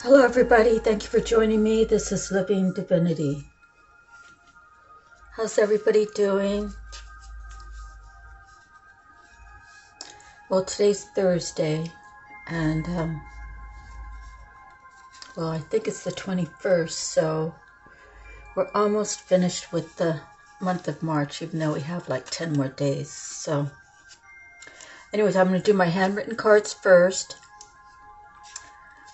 Hello everybody, thank you for joining me. This is Living Divinity. How's everybody doing? Well, today's Thursday, and I think it's the 21st, so we're almost finished with the month of March, even though we have like 10 more days. So anyways, I'm going to do my handwritten cards first.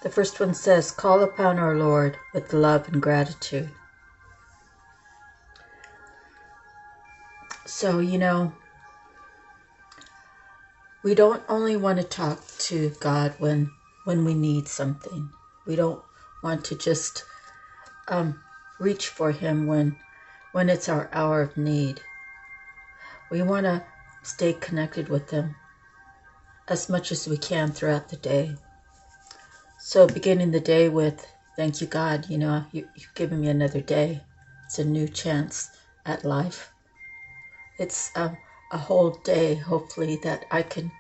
The first one says, call upon our Lord with love and gratitude. So, we don't only want to talk to God when we need something. We don't want to just reach for Him when it's our hour of need. We want to stay connected with Him as much as we can throughout the day. So beginning the day with, thank you, God, you've given me another day. It's a new chance at life. It's a whole day, hopefully, that I can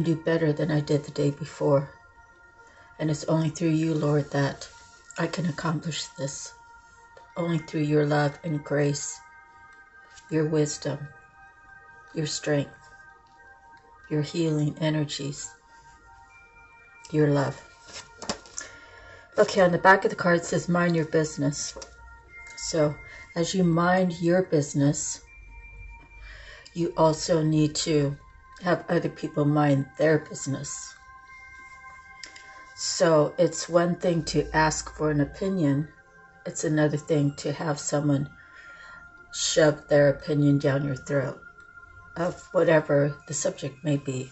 do better than I did the day before. And it's only through you, Lord, that I can accomplish this. Only through your love and grace, your wisdom, your strength, your healing energies, your love. Okay, on the back of the card it says, mind your business. So as you mind your business, you also need to have other people mind their business. So it's one thing to ask for an opinion. It's another thing to have someone shove their opinion down your throat of whatever the subject may be.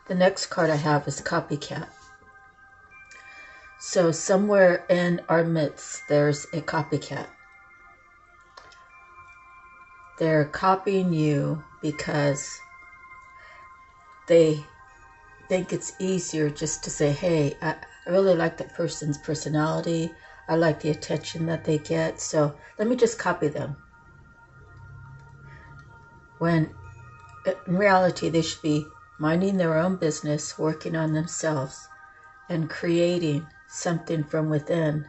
The next card I have is copycat. So somewhere in our midst, there's a copycat. They're copying you because they think it's easier just to say, hey, I really like that person's personality. I like the attention that they get, so let me just copy them. When in reality, they should be minding their own business, working on themselves, and creating something from within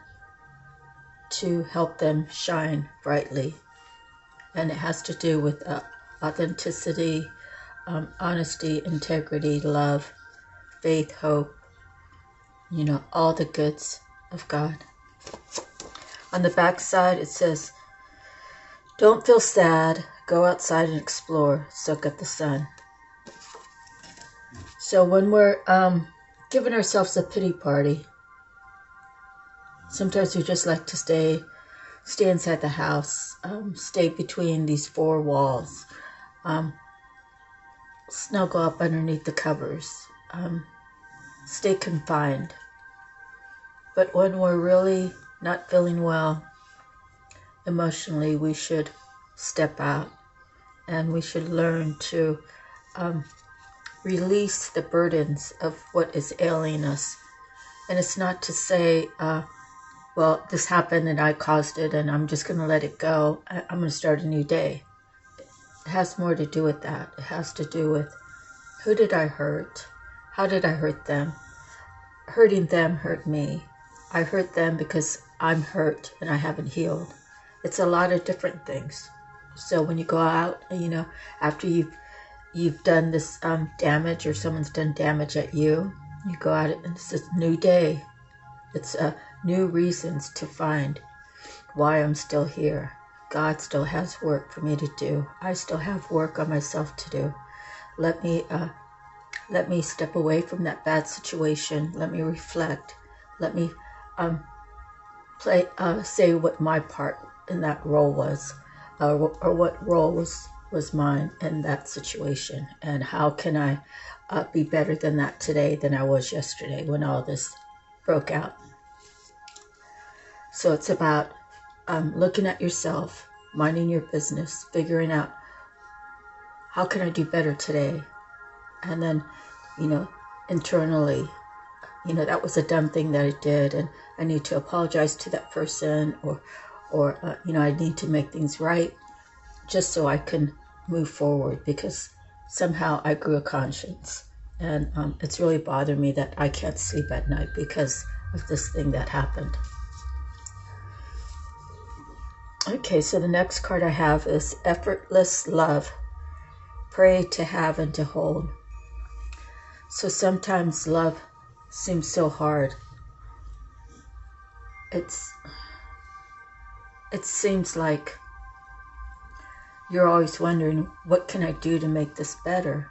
to help them shine brightly. And it has to do with authenticity, honesty, integrity, love, faith, hope, all the goods of God. On the back side, it says, don't feel sad, go outside and explore, soak up the sun. So when we're giving ourselves a pity party, sometimes we just like to stay inside the house, stay between these four walls, snuggle up underneath the covers, stay confined. But when we're really not feeling well emotionally, we should step out and we should learn to release the burdens of what is ailing us. And it's not to say, well, this happened and I caused it and I'm just going to let it go. I'm going to start a new day. It has more to do with that. It has to do with, who did I hurt? How did I hurt them? Hurting them hurt me. I hurt them because I'm hurt and I haven't healed. It's a lot of different things. So when you go out, after you've done this damage, or someone's done damage at you, you go out and it's a new day. It's new reasons to find why I'm still here. God still has work for me to do. I still have work on myself to do. Let me step away from that bad situation. Let me reflect. Let me say what my part in that role was, or what role was mine in that situation, and how can I be better than that today than I was yesterday when all this broke out. So it's about looking at yourself, minding your business, figuring out how can I do better today, and then internally, that was a dumb thing that I did, and I need to apologize to that person, or I need to make things right just so I can move forward, because somehow I grew a conscience And it's really bothered me that I can't sleep at night because of this thing that happened. Okay, so the next card I have is effortless love. Pray to have and to hold. So sometimes love seems so hard. It seems like you're always wondering, what can I do to make this better?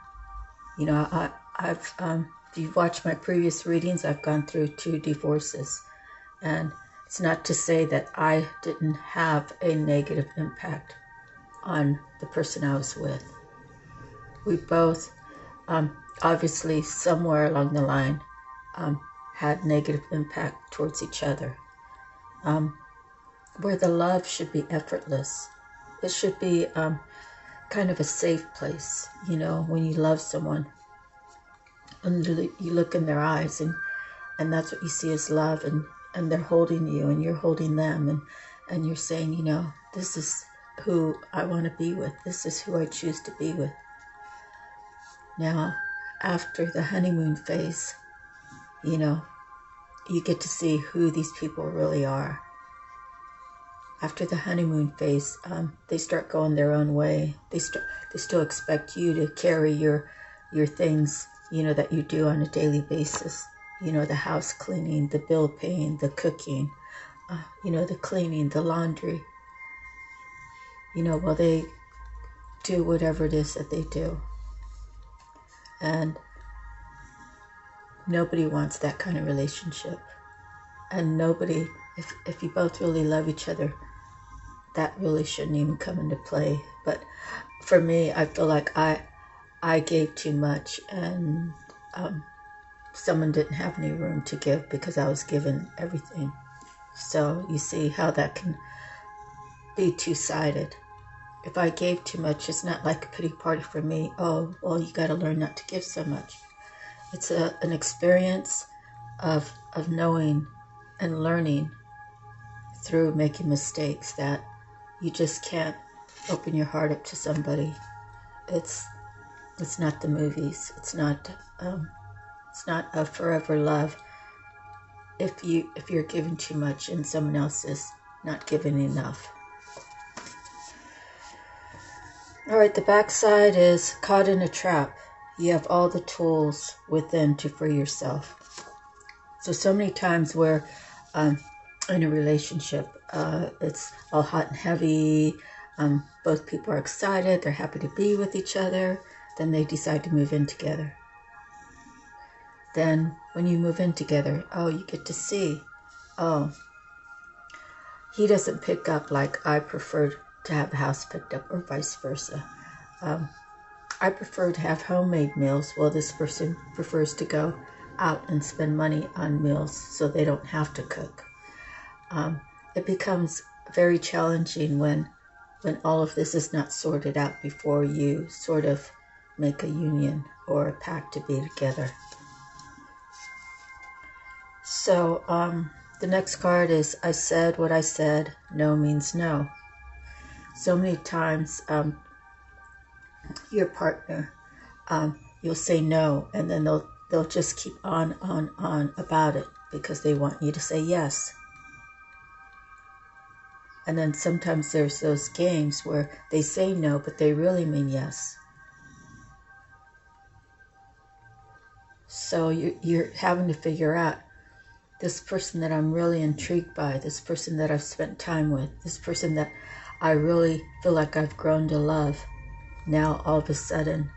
You know, I've if you've watched my previous readings, I've gone through 2 divorces. And it's not to say that I didn't have a negative impact on the person I was with. We both, obviously, somewhere along the line, had negative impact towards each other. Where the love should be effortless. It should be kind of a safe place, you know, when you love someone. And you look in their eyes, and that's what you see as love, and they're holding you, and you're holding them, and you're saying, you know, this is who I want to be with. This is who I choose to be with. Now, after the honeymoon phase, you know, you get to see who these people really are. After the honeymoon phase, they start going their own way. They still expect you to carry your things, you know, that you do on a daily basis. You know, the house cleaning, the bill paying, the cooking, you know, the cleaning, the laundry. You know, while they do whatever it is that they do. And nobody wants that kind of relationship. And nobody, if you both really love each other, that really shouldn't even come into play. But for me, I feel like I gave too much, and someone didn't have any room to give because I was given everything. So you see how that can be two-sided. If I gave too much, it's not like a pity party for me. Oh, well, you got to learn not to give so much. It's an experience of knowing and learning through making mistakes that you just can't open your heart up to somebody. It's not the movies. It's not a forever love. If you're giving too much and someone else is not giving enough. All right, the backside is caught in a trap. You have all the tools within to free yourself. So many times where in a relationship, it's all hot and heavy. Both people are excited. They're happy to be with each other. Then they decide to move in together. Then when you move in together, oh, you get to see, oh, he doesn't pick up like I prefer to have the house picked up, or vice versa. I prefer to have homemade meals, while this person prefers to go out and spend money on meals so they don't have to cook. It becomes very challenging when all of this is not sorted out before you sort of make a union or a pact to be together. So the next card is, I said what I said, no means no. So many times your partner, you'll say no, and then they'll just keep on about it because they want you to say yes. And then sometimes there's those games where they say no, but they really mean yes. So you're having to figure out, this person that I'm really intrigued by, this person that I've spent time with, this person that I really feel like I've grown to love, now all of a sudden,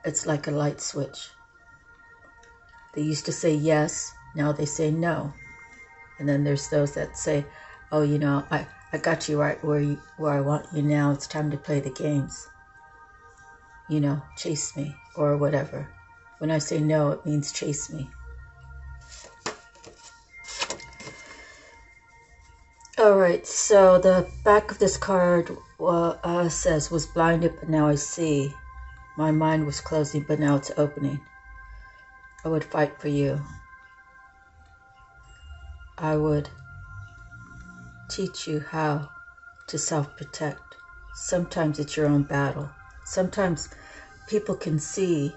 it's like a light switch. They used to say yes, now they say no. And then there's those that say, oh, you know, I got you right where I want you now. It's time to play the games. You know, chase me or whatever. When I say no, it means chase me. All right, so the back of this card says, was blinded, but now I see. My mind was closing, but now it's opening. I would fight for you. I would teach you how to self-protect. Sometimes it's your own battle. Sometimes people can see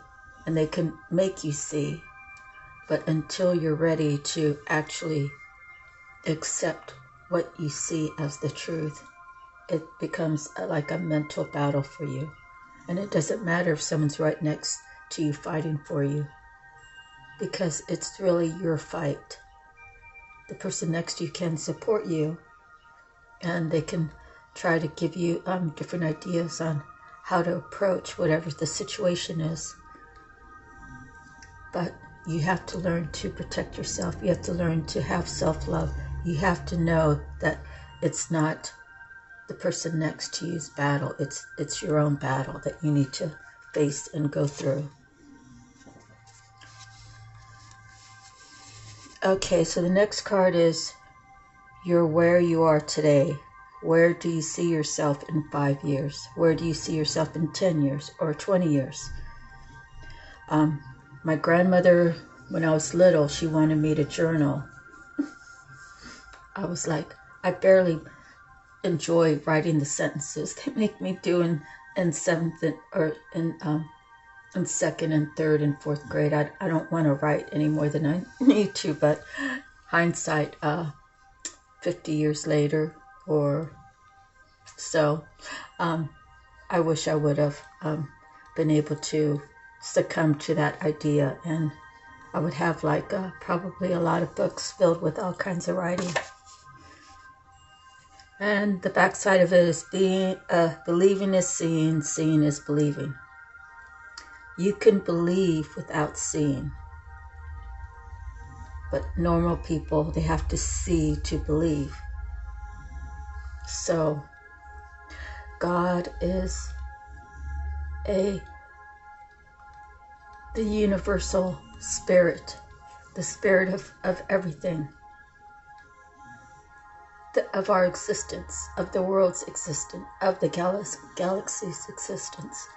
and they can make you see. But until you're ready to actually accept what you see as the truth, it becomes like a mental battle for you. And it doesn't matter if someone's right next to you fighting for you, because it's really your fight. The person next to you can support you, and they can try to give you different ideas on how to approach whatever the situation is. But you have to learn to protect yourself. You have to learn to have self-love. You have to know that it's not the person next to you's battle. It's your own battle that you need to face and go through. Okay, so the next card is you're where you are today. Where do you see yourself in 5 years? Where do you see yourself in 10 years or 20 years? My grandmother, when I was little, she wanted me to journal. I was like, I barely enjoy writing the sentences they make me do in seventh or in second and third and fourth grade. I don't want to write any more than I need to, but hindsight, 50 years later or so, I wish I would have been able to succumb to that idea, and I would have like probably a lot of books filled with all kinds of writing. And the backside of it is believing is seeing, seeing is believing. You can believe without seeing. But normal people, they have to see to believe. So God is the universal spirit, the spirit of everything. Of our existence, of the world's existence, of the galaxy's existence.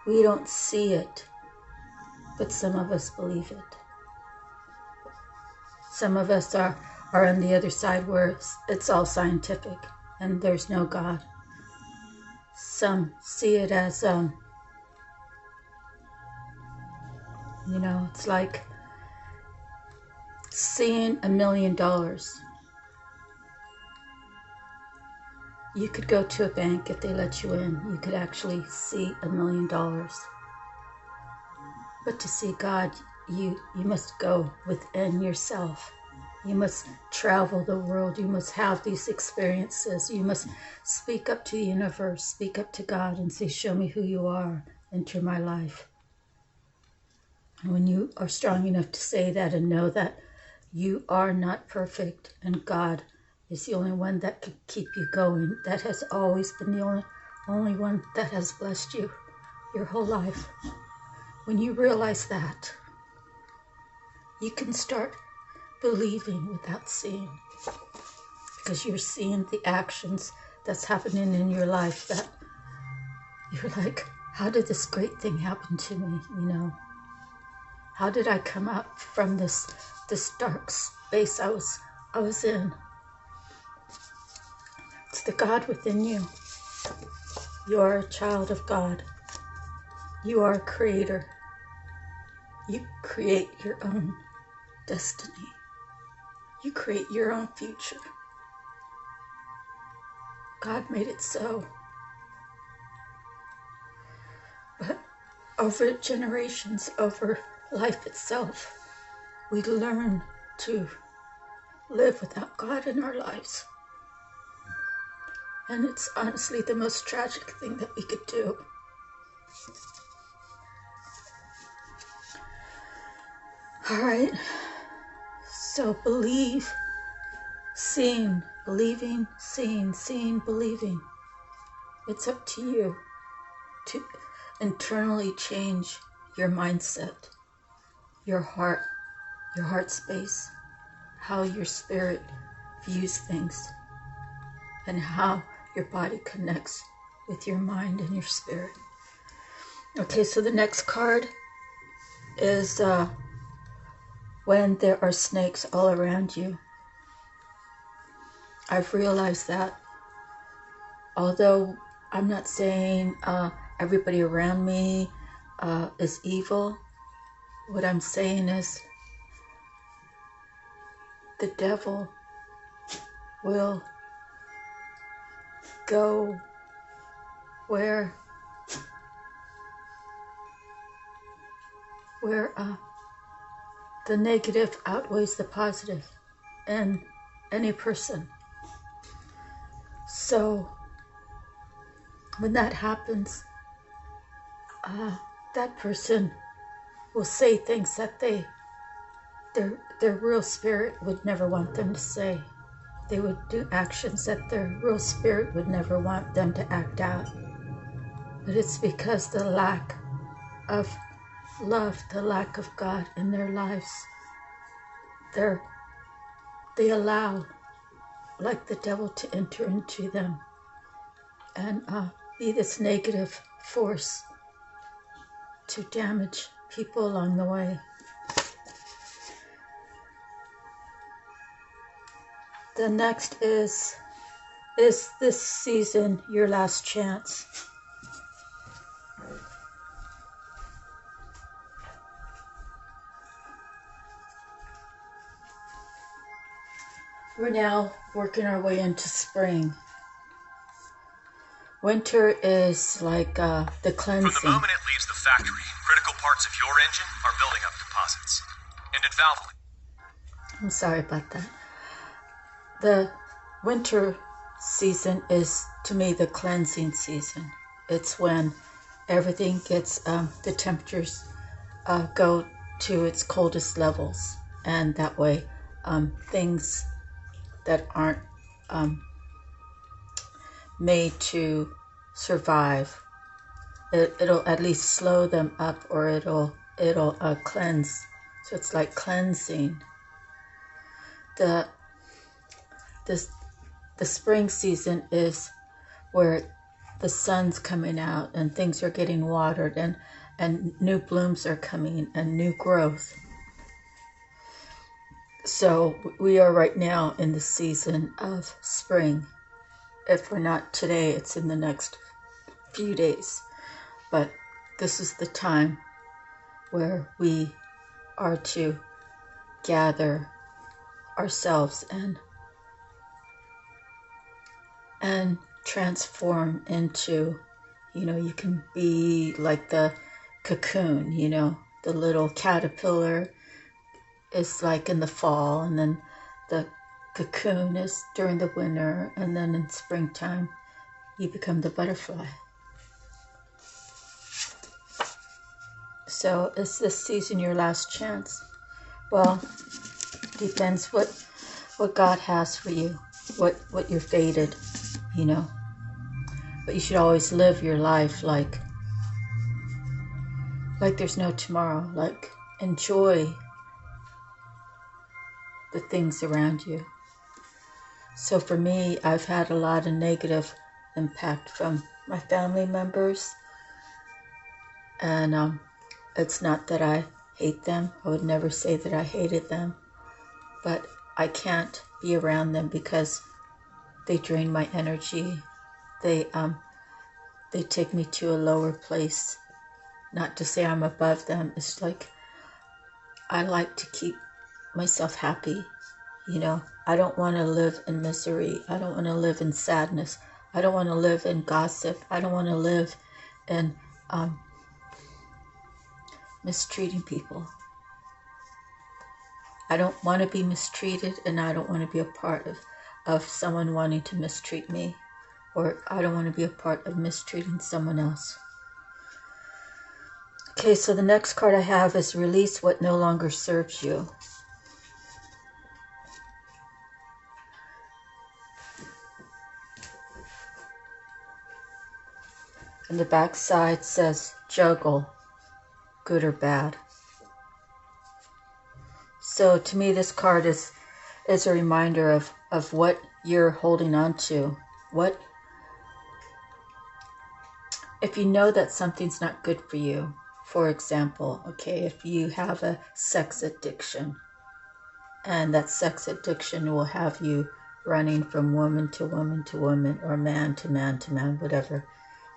We don't see it, but some of us believe it. Some of us are on the other side where it's all scientific and there's no God. Some see it as, it's like seeing $1 million. You could go to a bank if they let you in. You could actually see $1 million. But to see God, you must go within yourself. You must travel the world. You must have these experiences. You must speak up to the universe, speak up to God and say, show me who you are, enter my life. And when you are strong enough to say that and know that you are not perfect and God is the only one that can keep you going, that has always been the only one that has blessed you your whole life. When you realize that, you can start believing without seeing, because you're seeing the actions that's happening in your life that you're like, how did this great thing happen to me? How did I come up from this dark space I was in? It's the God within you. You are a child of God. You are a creator. You create your own destiny. You create your own future. God made it so. But over generations, over life itself, we learn to live without God in our lives. And it's honestly the most tragic thing that we could do. All right. So believe, seeing, believing, seeing, believing. It's up to you to internally change your mindset, your heart space, how your spirit views things, and how your body connects with your mind and your spirit. Okay, so the next card is when there are snakes all around you. I've realized that although I'm not saying everybody around me is evil. What I'm saying is the devil will go where the negative outweighs the positive in any person. So when that happens, that person will say things that their real spirit would never want them to say. They would do actions that their real spirit would never want them to act out. But it's because the lack of love, the lack of God in their lives, they allow like the devil to enter into them and be this negative force to damage people along the way. The next is this season your last chance? We're now working our way into spring. Winter is like the cleansing. From the moment it leaves the factory, critical parts of your engine are building up deposits. And at Valvoline. I'm sorry about that. The winter season is, to me, the cleansing season. It's when everything gets, the temperatures go to its coldest levels. And that way, things that aren't made to survive, it'll at least slow them up, or it'll cleanse. So it's like cleansing. The spring season is where the sun's coming out and things are getting watered and new blooms are coming and new growth. So we are right now in the season of spring. If we're not today, it's in the next few days. But this is the time where we are to gather ourselves and transform into, you can be like the cocoon, the little caterpillar is like in the fall, and then the cocoon is during the winter, and then in springtime you become the butterfly. So is this season your last chance? Well, depends what God has for you, what you're fated, But you should always live your life like there's no tomorrow. Like, enjoy the things around you. So for me, I've had a lot of negative impact from my family members. And it's not that I hate them. I would never say that I hated them. But I can't be around them because they drain my energy. They take me to a lower place. Not to say I'm above them. It's like I like to keep myself happy. I don't want to live in misery. I don't want to live in sadness. I don't want to live in gossip. I don't want to live in mistreating people. I don't want to be mistreated, and I don't want to be a part of someone wanting to mistreat me, or I don't want to be a part of mistreating someone else. Okay, so the next card I have is release what no longer serves you. And the back side says juggle, good or bad. So to me, this card is a reminder of what you're holding on to. If you know that something's not good for you, for example, if you have a sex addiction, and that sex addiction will have you running from woman to woman to woman, or man to man to man,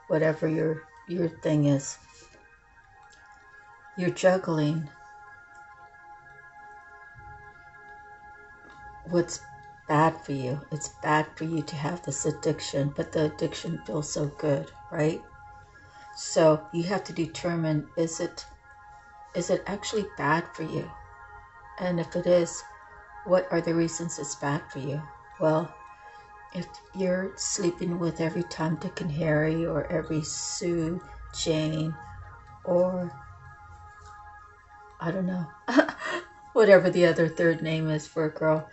whatever your thing is. you're juggling what's bad for you. It's bad for you to have this addiction, but the addiction feels so good, right? So you have to determine, is it actually bad for you? And if it is, what are the reasons it's bad for you? Well, if you're sleeping with every Tom, Dick, and Harry, or every Sue, Jane, or I don't know, whatever the other third name is for a girl,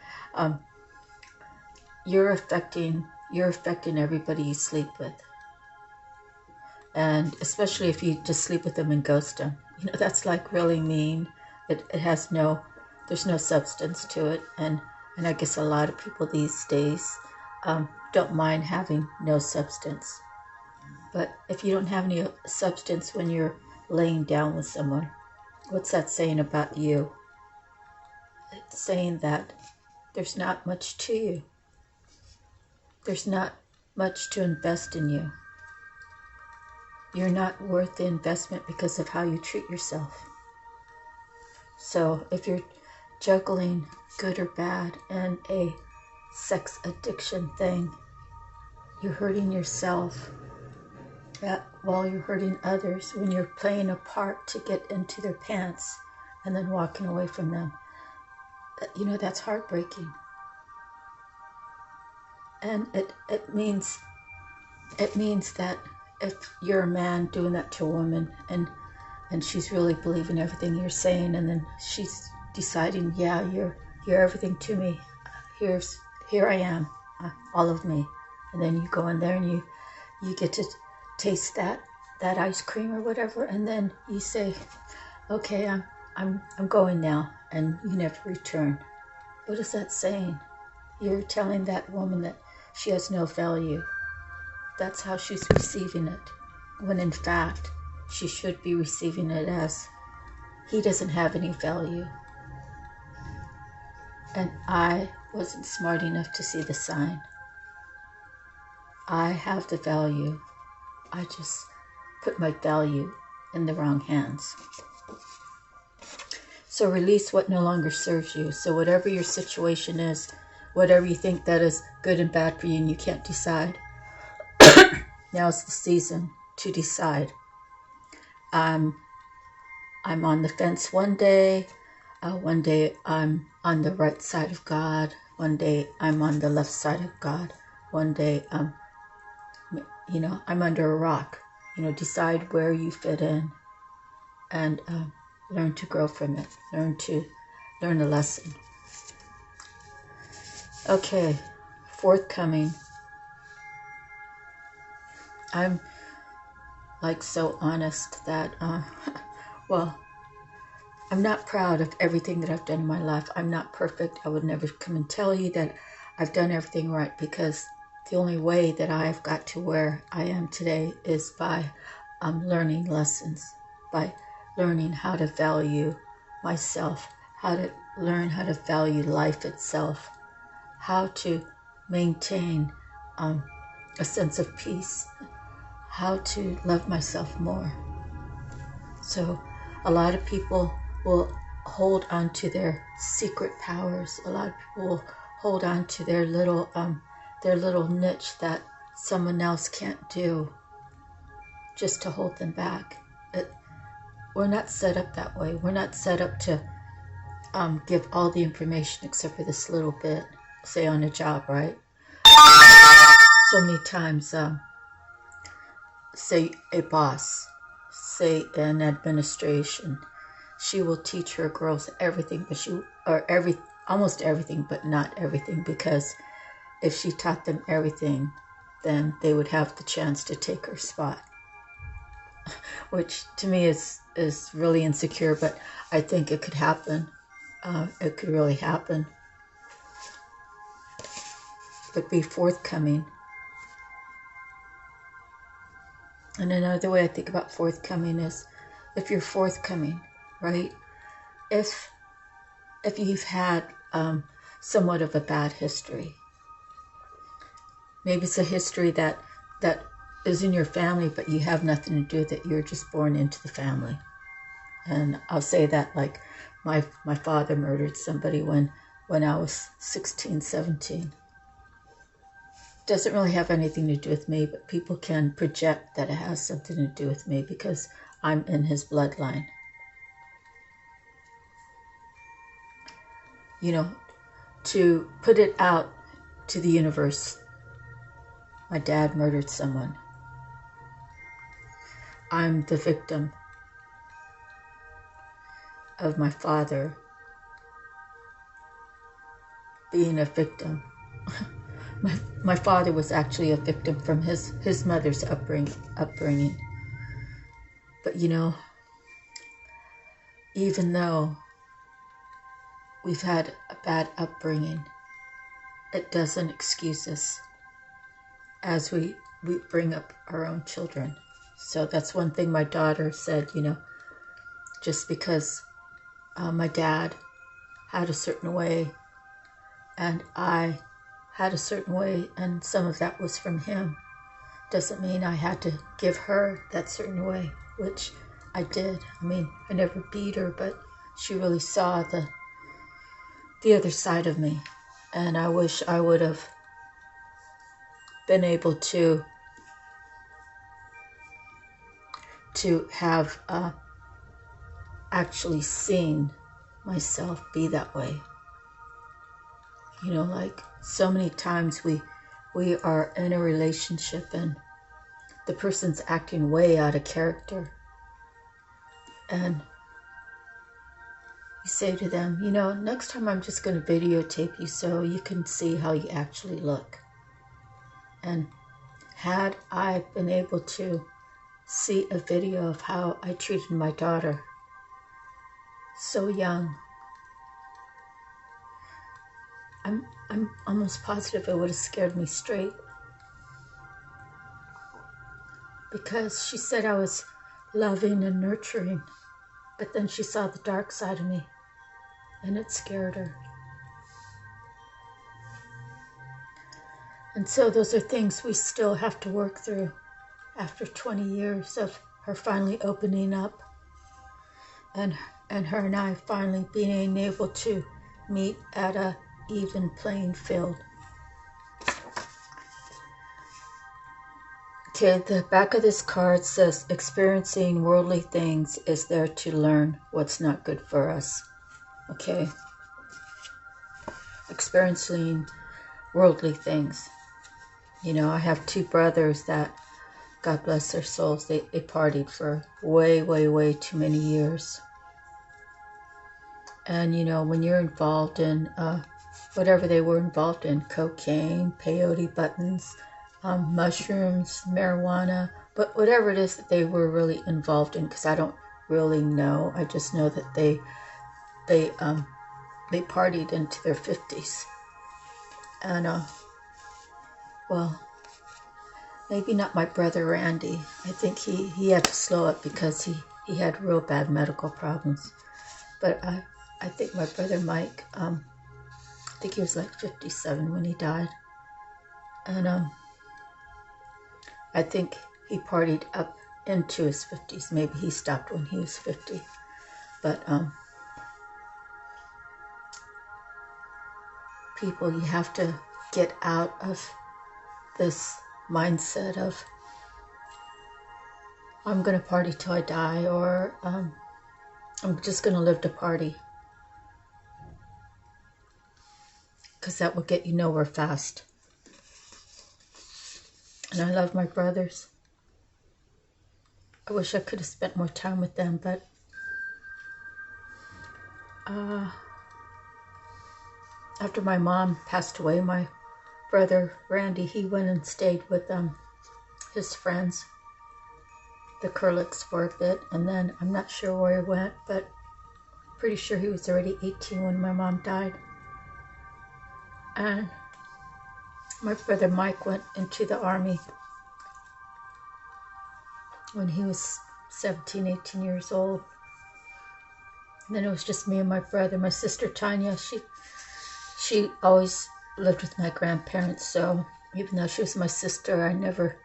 you're affecting everybody you sleep with. And especially if you just sleep with them and ghost them, that's like really mean. It has there's no substance to it, and I guess a lot of people these days don't mind having no substance. But if you don't have any substance when you're laying down with someone, what's that saying about you? It's saying that there's not much to you. There's not much to invest in you. You're not worth the investment because of how you treat yourself. So if you're juggling good or bad and a sex addiction thing, you're hurting yourself while you're hurting others when you're playing a part to get into their pants and then walking away from them. That's heartbreaking. And it means that if you're a man doing that to a woman and she's really believing everything you're saying, and then she's deciding, yeah, you're everything to me. Here I am, all of me. And then you go in there and you get to taste that ice cream or whatever, and then you say, okay, I'm going now, and you never return. What is that saying? You're telling that woman that she has no value. That's how she's receiving it, when in fact she should be receiving it as, he doesn't have any value. And I wasn't smart enough to see the sign. I have the value. I just put my value in the wrong hands. So release what no longer serves you. So whatever your situation is, whatever you think that is good and bad for you and you can't decide, now's the season to decide. I'm on the fence one day I'm on the right side of God, one day I'm on the left side of God, one day I'm under a rock. Decide where you fit in, and learn to grow from it, learn a lesson. Okay, forthcoming. I'm so honest that I'm not proud of everything that I've done in my life. I'm not perfect. I would never come and tell you that I've done everything right, because the only way that I've got to where I am today is by learning lessons, by learning how to value myself, how to learn how to value life itself, how to maintain a sense of peace, how to love myself more. So a lot of people will hold on to their secret powers. A lot of people will hold on to their little niche that someone else can't do, just to hold them back. We're not set up that way. We're not set up to give all the information except for this little bit, say on a job, right? So many times, say a boss, say an administration, she will teach her girls everything, almost everything, but not everything, because if she taught them everything, then they would have the chance to take her spot, which to me is really insecure, but I think it could happen. It could really happen. But be forthcoming. And another way I think about forthcoming is, if you're forthcoming, right? If you've had somewhat of a bad history, maybe it's a history that is in your family, but you have nothing to do with it. You're just born into the family. And I'll say that like my father murdered somebody when I was 16, 17. Doesn't really have anything to do with me, but people can project that it has something to do with me because I'm in his bloodline. You know, to put it out to the universe, my dad murdered someone. I'm the victim of my father being a victim. My father was actually a victim from his mother's upbringing. But you know, even though we've had a bad upbringing, it doesn't excuse us as we bring up our own children. So that's one thing my daughter said, you know, just because my dad had a certain way and I had a certain way, and some of that was from him, doesn't mean I had to give her that certain way, which I did. I mean, I never beat her, but she really saw the other side of me. And I wish I would have been able to have actually seen myself be that way. You know, like so many times we are in a relationship and the person's acting way out of character. And you say to them, you know, next time I'm just going to videotape you so you can see how you actually look. And had I been able to see a video of how I treated my daughter so young, I'm almost positive it would have scared me straight. Because she said I was loving and nurturing, but then she saw the dark side of me, and it scared her. And so those are things we still have to work through after 20 years of her finally opening up, and her and I finally being able to meet at a even playing field. Okay, the back of this card says, experiencing worldly things is there to learn what's not good for us. Okay. Experiencing worldly things. You know, I have two brothers that, God bless their souls, they partied for way too many years. And, you know, when you're involved in whatever they were involved in, cocaine, peyote buttons, mushrooms, marijuana, but whatever it is that they were really involved in, because I don't really know. I just know that they partied into their 50s. And, well, maybe not my brother Randy. I think he had to slow up because he had real bad medical problems. But I think my brother Mike, I think he was like 57 when he died. And I think he partied up into his 50s. Maybe he stopped when he was 50. But people, you have to get out of this mindset of I'm going to party till I die, or I'm just going to live to party. Because that will get you nowhere fast. And I love my brothers. I wish I could have spent more time with them, but after my mom passed away, my brother Randy, he went and stayed with his friends, the Curlicks, for a bit, and then I'm not sure where he went, but pretty sure he was already 18 when my mom died. And my brother Mike went into the army when he was 17, 18 years old. And then it was just me and my brother. My sister Tanya, she always lived with my grandparents, so even though she was my sister, I never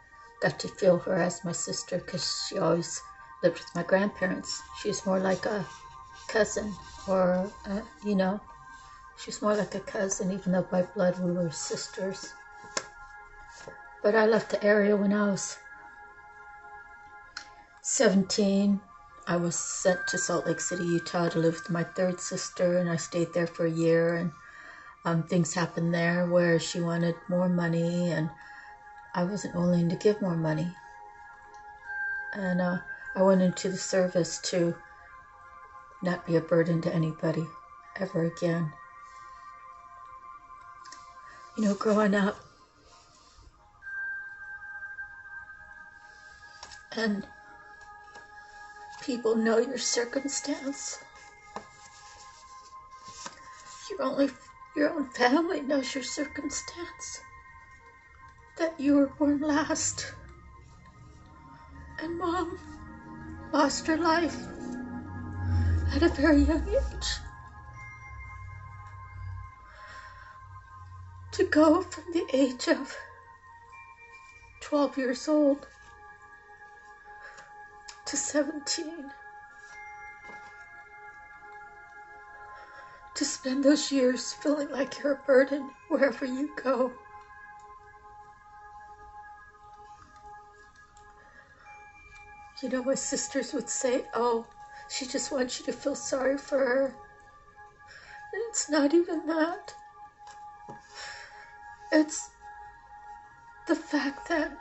got to feel her as my sister because she always lived with my grandparents. She's more like a cousin, or, she's more like a cousin, even though by blood we were sisters. But I left the area when I was 17. I was sent to Salt Lake City, Utah to live with my third sister, and I stayed there for a year, and things happened there where she wanted more money, and I wasn't willing to give more money. And I went into the service to not be a burden to anybody ever again. Growing up, and people know your circumstance. Your own family knows your circumstance. That you were born last. And Mom lost her life at a very young age. To go from the age of 12 years old to 17. To spend those years feeling like you're a burden wherever you go. My sisters would say, oh, she just wants you to feel sorry for her. And it's not even that. It's the fact that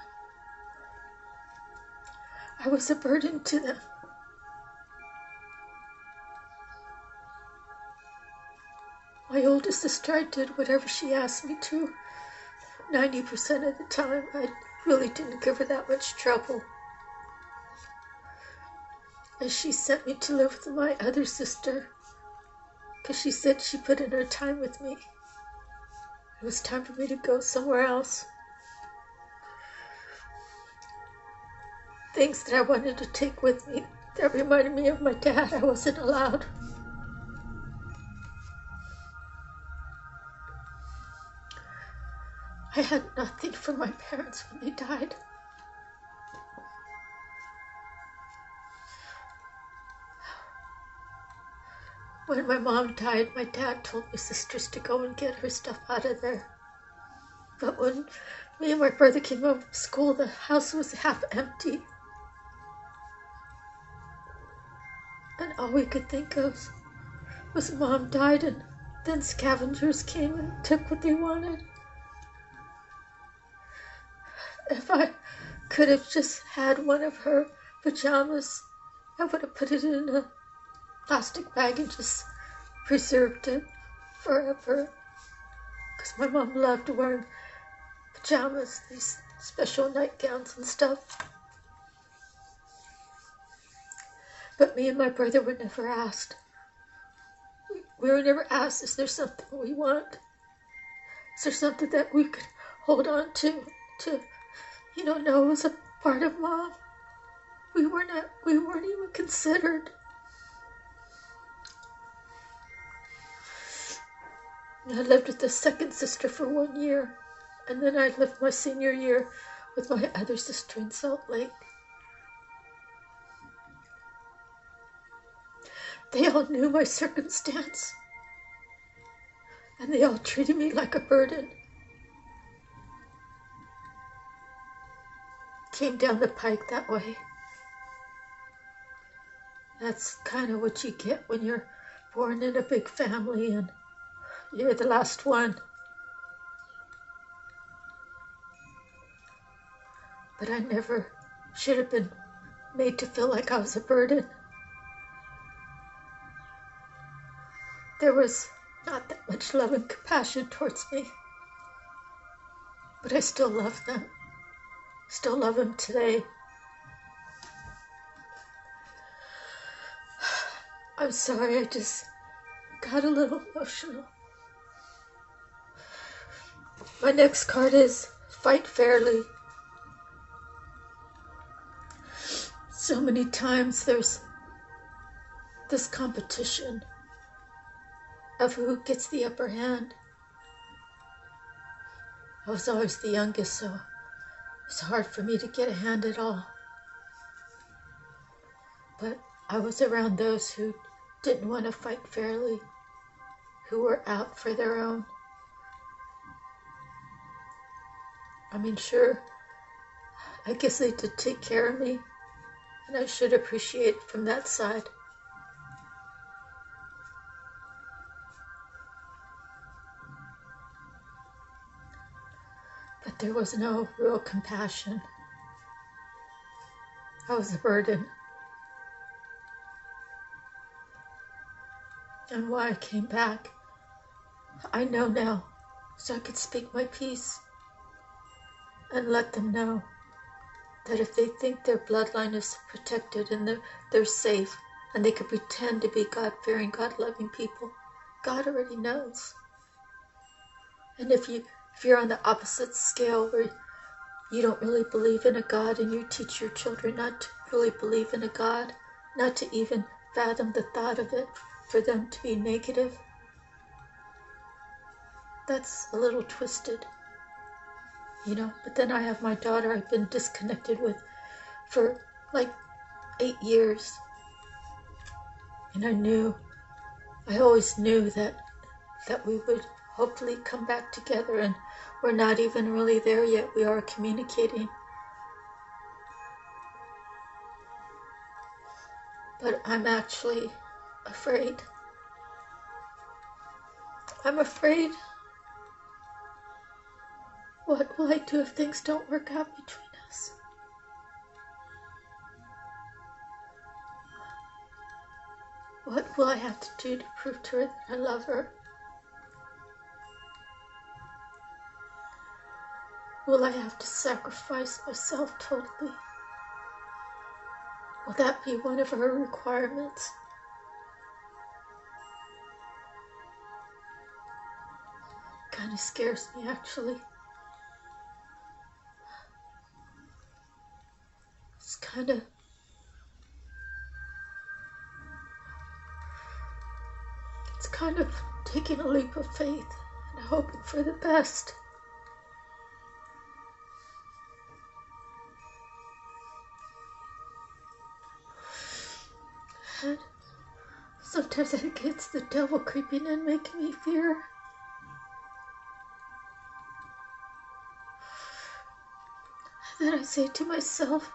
I was a burden to them. My oldest sister, I did whatever she asked me to. 90% of the time, I really didn't give her that much trouble. And she sent me to live with my other sister because she said she put in her time with me. It was time for me to go somewhere else. Things that I wanted to take with me that reminded me of my dad, I wasn't allowed. I had nothing from my parents when they died. When my mom died, my dad told my sisters to go and get her stuff out of there. But when me and my brother came home from school, the house was half empty. And all we could think of was Mom died, and then scavengers came and took what they wanted. If I could have just had one of her pajamas, I would have put it in a plastic bag and just preserved it forever. Because my mom loved wearing pajamas, these special nightgowns and stuff. But me and my brother were never asked. We were never asked, is there something we want? Is there something that we could hold on to know it was a part of Mom? We weren't even considered. I lived with the second sister for 1 year, and then I lived my senior year with my other sister in Salt Lake. They all knew my circumstance, and they all treated me like a burden. Came down the pike that way. That's kind of what you get when you're born in a big family and you're the last one. But I never should have been made to feel like I was a burden. There was not that much love and compassion towards me. But I still love them. Still love them today. I'm sorry, I just got a little emotional. My next card is Fight Fairly. So many times there's this competition of who gets the upper hand. I was always the youngest, so it's hard for me to get a hand at all. But I was around those who didn't want to fight fairly, who were out for their own. I mean, sure, I guess they did take care of me, and I should appreciate it from that side. But there was no real compassion. I was a burden. And why I came back, I know now, so I could speak my piece and let them know that if they think their bloodline is protected and they're safe and they could pretend to be God-fearing, God-loving people, God already knows. And if you're on the opposite scale where you don't really believe in a God and you teach your children not to really believe in a God, not to even fathom the thought of it, for them to be negative, that's a little twisted, But then I have my daughter I've been disconnected with for like 8 years. And I always knew that we would hopefully come back together, and we're not even really there yet. We are communicating. But I'm actually afraid. I'm afraid. What will I do if things don't work out between us? What will I have to do to prove to her that I love her? Will I have to sacrifice myself totally? Will that be one of her requirements? Kind of scares me, actually. It's kind of taking a leap of faith and hoping for the best. And sometimes I think it's the devil creeping in, making me fear. And then I say to myself,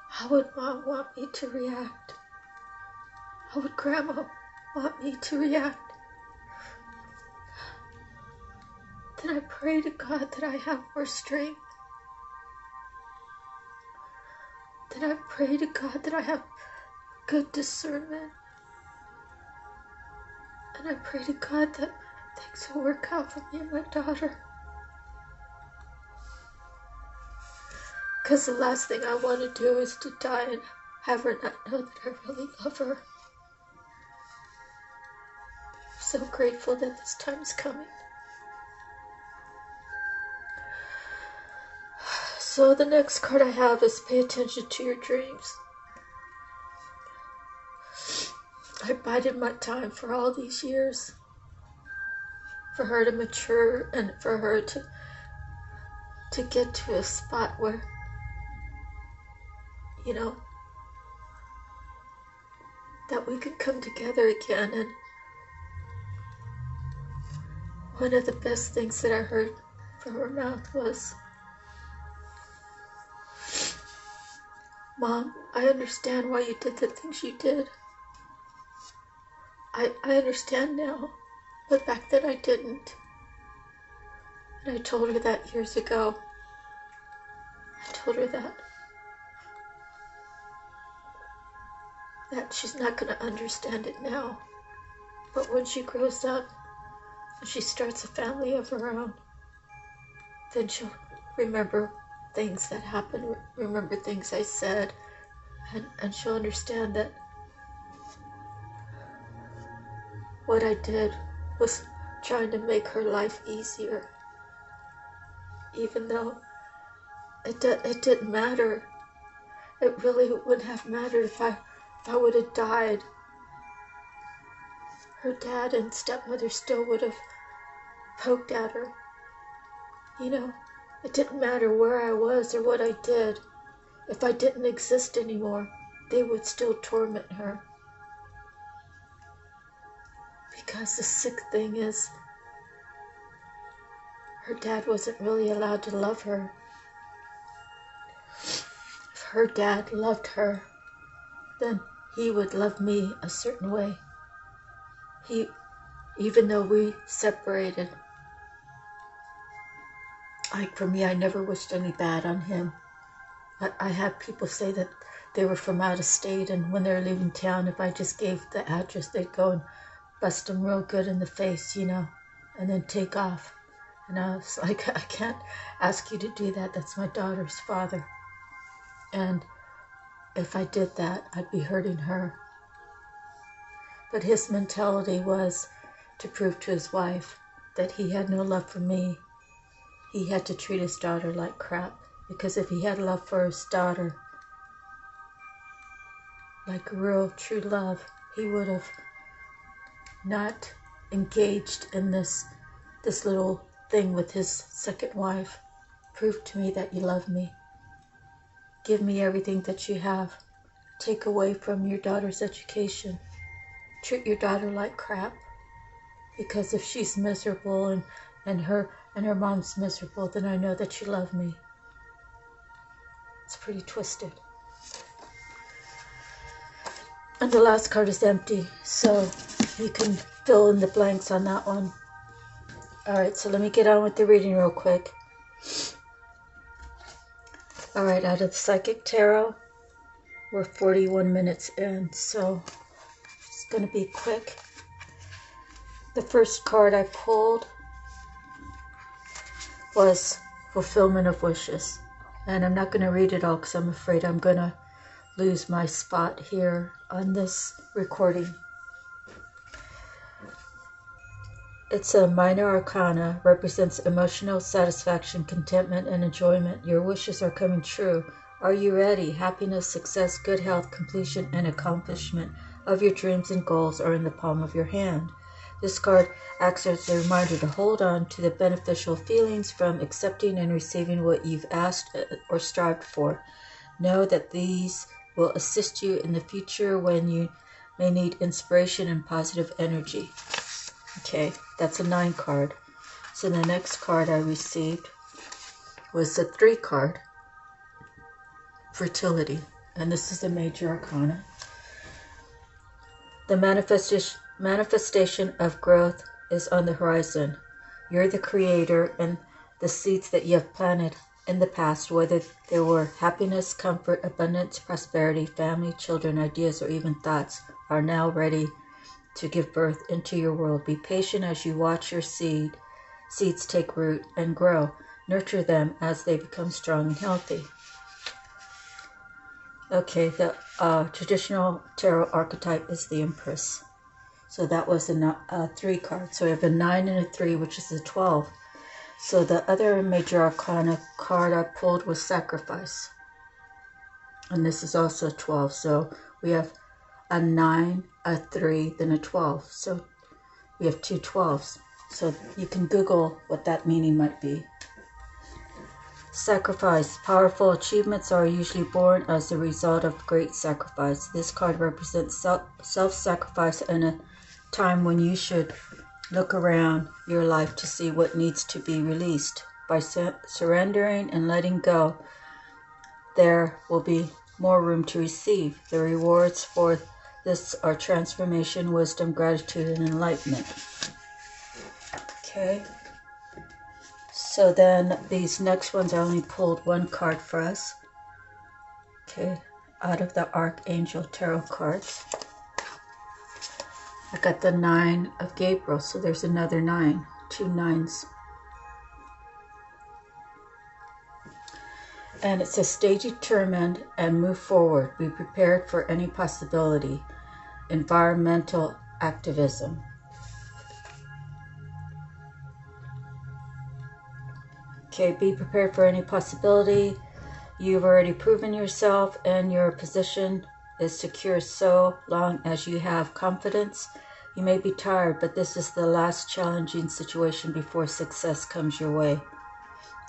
how would Mom want me to react? How would Grandma want me to react? Then I pray to God that I have more strength. Then I pray to God that I have good discernment. And I pray to God that things will work out for me and my daughter. Because the last thing I want to do is to die and have her not know that I really love her. I'm so grateful that this time is coming. So the next card I have is pay attention to your dreams. I bided my time for all these years, for her to mature and for her to get to a spot where, that we could come together again. And one of the best things that I heard from her mouth was, Mom, I understand why you did the things you did. I understand now, but back then I didn't. And I told her that years ago. I told her that she's not going to understand it now. But when she grows up and she starts a family of her own, then she'll remember things that happened, remember things I said, and she'll understand that what I did was trying to make her life easier. Even though it didn't matter. It really wouldn't have mattered if I would have died. Her dad and stepmother still would have poked at her. It didn't matter where I was or what I did. If I didn't exist anymore, they would still torment her. Because the sick thing is, her dad wasn't really allowed to love her. If her dad loved her, then he would love me a certain way. Even though we separated, like for me, I never wished any bad on him. I had people say that they were from out of state, and when they were leaving town, if I just gave the address, they'd go and bust them real good in the face, and then take off. And I was like, I can't ask you to do that. That's my daughter's father. And if I did that, I'd be hurting her. But his mentality was to prove to his wife that he had no love for me. He had to treat his daughter like crap. Because if he had love for his daughter, like real true love, he would have not engaged in this little thing with his second wife. Prove to me that you love me. Give me everything that you have. Take away from your daughter's education. Treat your daughter like crap. Because if she's miserable and her mom's miserable, then I know that you love me. It's pretty twisted. And the last card is empty, so you can fill in the blanks on that one. Alright, so let me get on with the reading real quick. Alright, out of the Psychic Tarot, we're 41 minutes in, so it's going to be quick. The first card I pulled was Fulfillment of Wishes. And I'm not going to read it all because I'm afraid I'm going to lose my spot here on this recording. It's a minor arcana, represents emotional satisfaction, contentment, and enjoyment. Your wishes are coming true. Are you ready? Happiness, success, good health, completion, and accomplishment of your dreams and goals are in the palm of your hand. This card acts as a reminder to hold on to the beneficial feelings from accepting and receiving what you've asked or strived for. Know that these will assist you in the future when you may need inspiration and positive energy. Okay, that's a 9 card. So the next card I received was a 3 card, Fertility. And this is a major arcana. The manifestation of growth is on the horizon. You're the creator, and the seeds that you have planted in the past, whether there were happiness, comfort, abundance, prosperity, family, children, ideas, or even thoughts, are now ready to give birth into your world. Be patient as you watch your seeds take root and grow. Nurture them as they become strong and healthy. Okay, the traditional tarot archetype is the Empress. So that was a 3 card. So we have a 9 and a 3, which is a 12. So the other major arcana card I pulled was Sacrifice. And this is also a 12. So we have a 9, a 3, then a 12. So we have 2 12s. So you can Google what that meaning might be. Sacrifice. Powerful achievements are usually born as a result of great sacrifice. This card represents self-sacrifice in a time when you should look around your life to see what needs to be released. By surrendering and letting go, there will be more room to receive. The rewards for this are transformation, wisdom, gratitude, and enlightenment. Okay. So then these next ones, I only pulled 1 card for us. Okay, out of the Archangel Tarot cards. I got the 9 of Gabriel, so there's another 9, 2 9s. And it says, stay determined and move forward. Be prepared for any possibility. Environmental activism. Okay, be prepared for any possibility. You've already proven yourself and your position is secure so long as you have confidence. You may be tired, but this is the last challenging situation before success comes your way.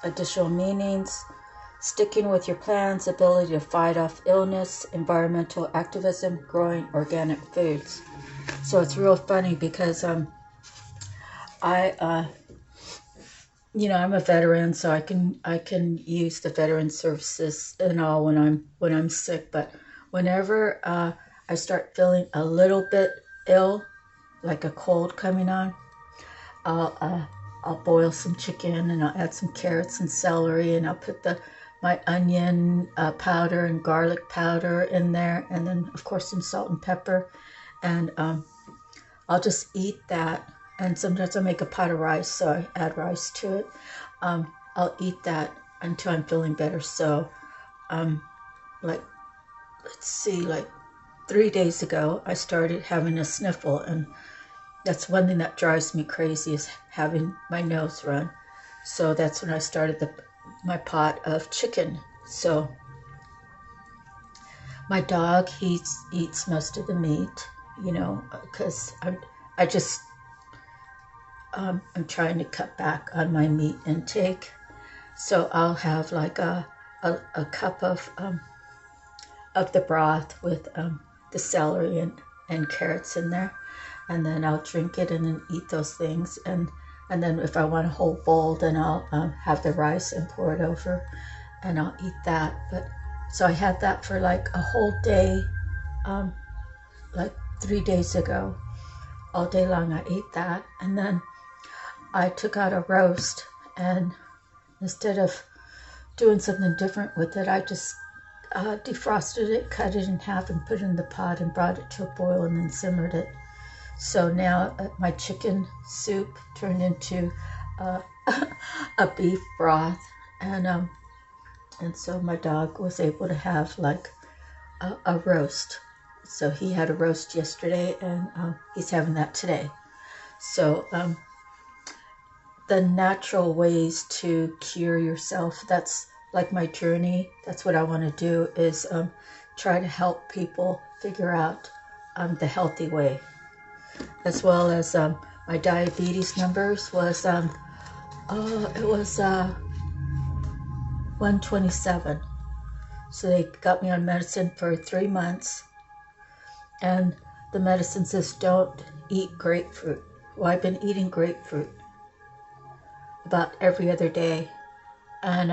Additional meanings. sticking with your plans, ability to fight off illness, environmental activism, growing organic foods. So it's real funny because I'm a veteran, so I can use the veteran services and all when I'm sick. But whenever I start feeling a little bit ill, like a cold coming on, I'll boil some chicken and I'll add some carrots and celery, and I'll put my onion powder and garlic powder in there, and then of course some salt and pepper, and I'll just eat that. And sometimes I make a pot of rice, so I add rice to it. I'll eat that until I'm feeling better. So, like 3 days ago, I started having a sniffle, and that's one thing that drives me crazy is having my nose run. So that's when I started my pot of chicken. So my dog, he eats most of the meat, because I'm trying to cut back on my meat intake. So I'll have like a cup of the broth with the celery and carrots in there, and then I'll drink it and then eat those things. And then if I want a whole bowl, then I'll have the rice and pour it over, and I'll eat that. But so I had that for like a whole day, like 3 days ago. All day long I ate that, and then I took out a roast, and instead of doing something different with it, I just defrosted it, cut it in half, and put it in the pot and brought it to a boil and then simmered it. So now my chicken soup turned into a beef broth, and so my dog was able to have like a roast. So he had a roast yesterday, and he's having that today. So the natural ways to cure yourself, that's like my journey. That's what I want to do, is try to help people figure out the healthy way. As well as my diabetes numbers was, it was 127. So they got me on medicine for 3 months. And the medicine says don't eat grapefruit. Well, I've been eating grapefruit about every other day. And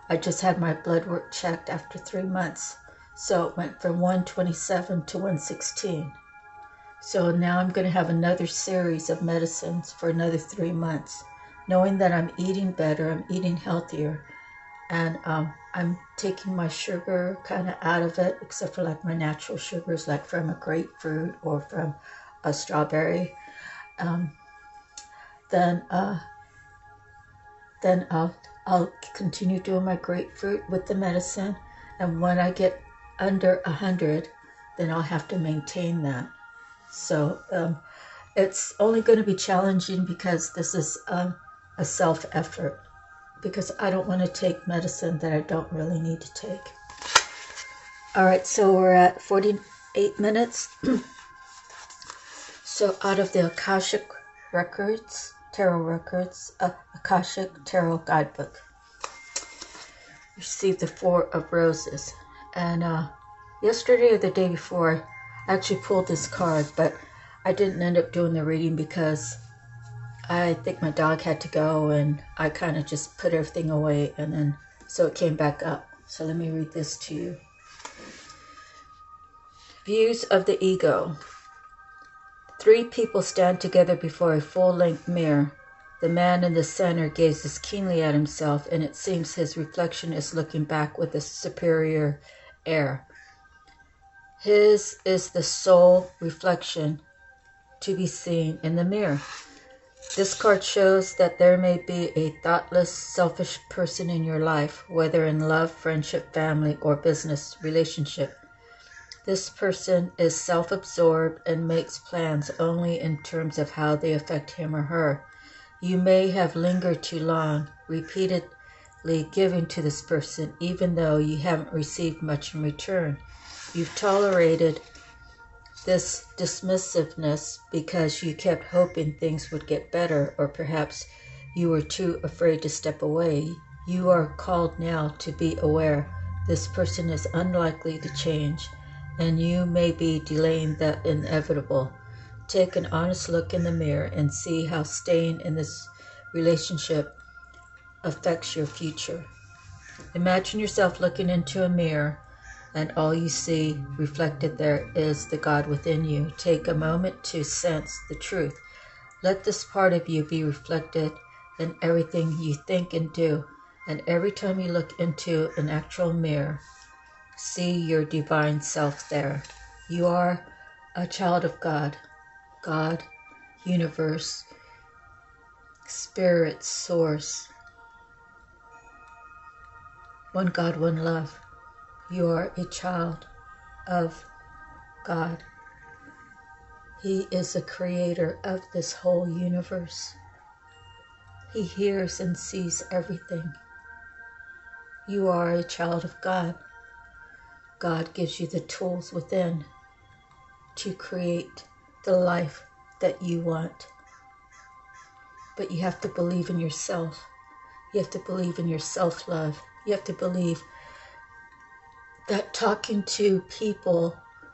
I just had my blood work checked after 3 months. So it went from 127 to 116. So now I'm going to have another series of medicines for another 3 months, knowing that I'm eating better, I'm eating healthier, and I'm taking my sugar kind of out of it, except for like my natural sugars, like from a grapefruit or from a strawberry. Then I'll continue doing my grapefruit with the medicine, and when I get under 100, then I'll have to maintain that. So it's only going to be challenging because this is a self-effort, because I don't want to take medicine that I don't really need to take. All right, so we're at 48 minutes. So out of the Akashic Records, Tarot Records, Akashic Tarot Guidebook, you see the Four of Roses. And yesterday or the day before, I actually pulled this card, but I didn't end up doing the reading because I think my dog had to go, and I kind of just put everything away, and then so it came back up. So let me read this to you. Views of the ego. 3 people stand together before a full-length mirror. The man in the center gazes keenly at himself, and it seems his reflection is looking back with a superior air. His is the sole reflection to be seen in the mirror. This card shows that there may be a thoughtless, selfish person in your life, whether in love, friendship, family, or business relationship. This person is self-absorbed and makes plans only in terms of how they affect him or her. You may have lingered too long, repeatedly giving to this person, even though you haven't received much in return. You've tolerated this dismissiveness because you kept hoping things would get better, or perhaps you were too afraid to step away. You are called now to be aware this person is unlikely to change, and you may be delaying the inevitable. Take an honest look in the mirror and see how staying in this relationship affects your future. Imagine yourself looking into a mirror, and all you see reflected there is the God within you. Take a moment to sense the truth. Let this part of you be reflected in everything you think and do. And every time you look into an actual mirror, see your divine self there. You are a child of God. God, universe, spirit, source. One God, one love. You are a child of God. He is the creator of this whole universe. He hears and sees everything. You are a child of God. God gives you the tools within to create the life that you want. But you have to believe in yourself. You have to believe in your self-love. You have to believe that talking to people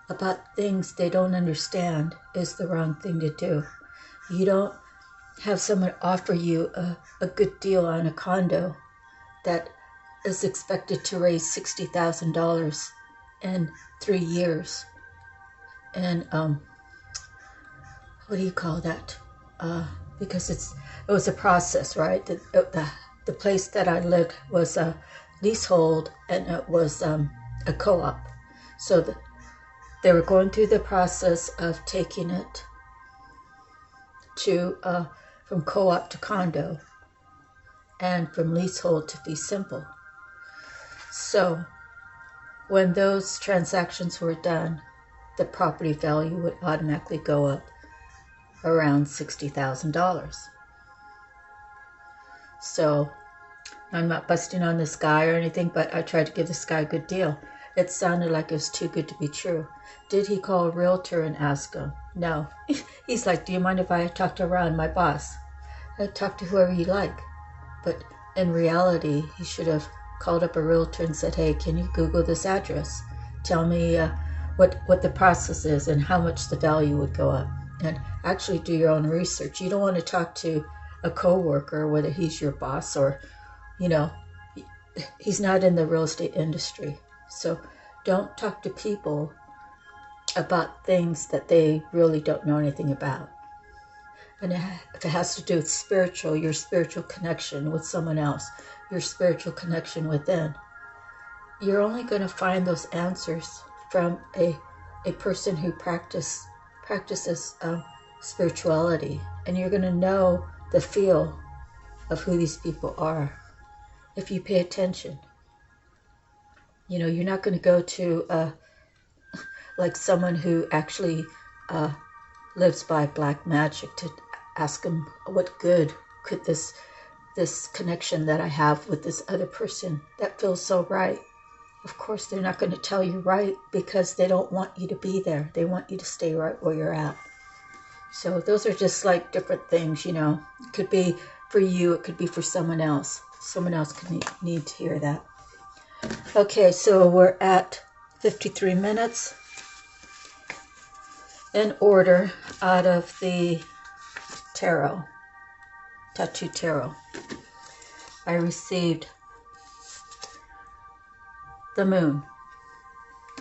about things they don't understand is the wrong thing to do. You don't have someone offer you a good deal on a condo that is expected to raise $60,000 in 3 years. And what do you call that? Because it was a process, right? The place that I lived was a leasehold, and it was a co-op. So they were going through the process of taking it to from co-op to condo, and from leasehold to fee simple. So when those transactions were done, the property value would automatically go up around $60,000. So I'm not busting on this guy or anything, but I tried to give this guy a good deal. It sounded like it was too good to be true. Did he call a realtor and ask him? No. He's like, do you mind if I talk to Ron, my boss? I talk to whoever you like. But in reality, he should have called up a realtor and said, hey, can you Google this address? Tell me what the process is and how much the value would go up. And actually do your own research. You don't want to talk to a coworker, whether he's your boss or, he's not in the real estate industry. So don't talk to people about things that they really don't know anything about. And if it has to do with spiritual, your spiritual connection with someone else, your spiritual connection within, you're only going to find those answers from a person who practices spirituality. And you're going to know the feel of who these people are if you pay attention. You're not going to go to like someone who actually lives by black magic to ask them, what good could this connection that I have with this other person that feels so right? Of course, they're not going to tell you right, because they don't want you to be there. They want you to stay right where you're at. So those are just like different things, It could be for you, it could be for someone else. Someone else could need to hear that. Okay, so we're at 53 minutes. In order, out of the tarot, Tattoo Tarot, I received the moon.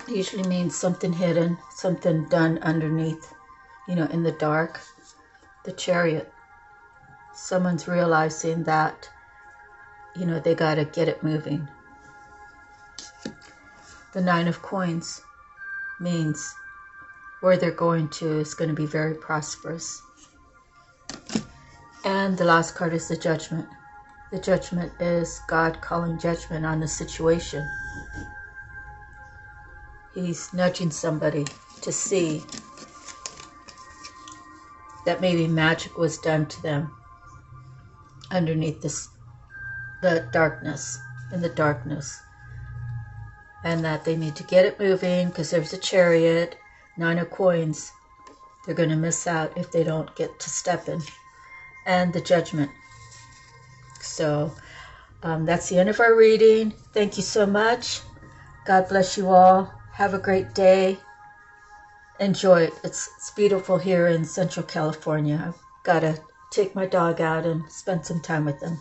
It usually means something hidden, something done underneath, in the dark. The Chariot, someone's realizing that, they got to get it moving. The Nine of Coins means where they're going to is going to be very prosperous. And the last card is the Judgment. The Judgment is God calling judgment on the situation. He's nudging somebody to see that maybe magic was done to them underneath the darkness, in the darkness. And that they need to get it moving, because there's a Chariot, Nine of Coins. They're going to miss out if they don't get to step in. And the Judgment. So That's the end of our reading. Thank you so much. God bless you all. Have a great day. Enjoy it. It's beautiful here in Central California. I've got to take my dog out and spend some time with them.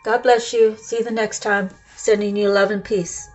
God bless you. See you the next time. Sending you love and peace.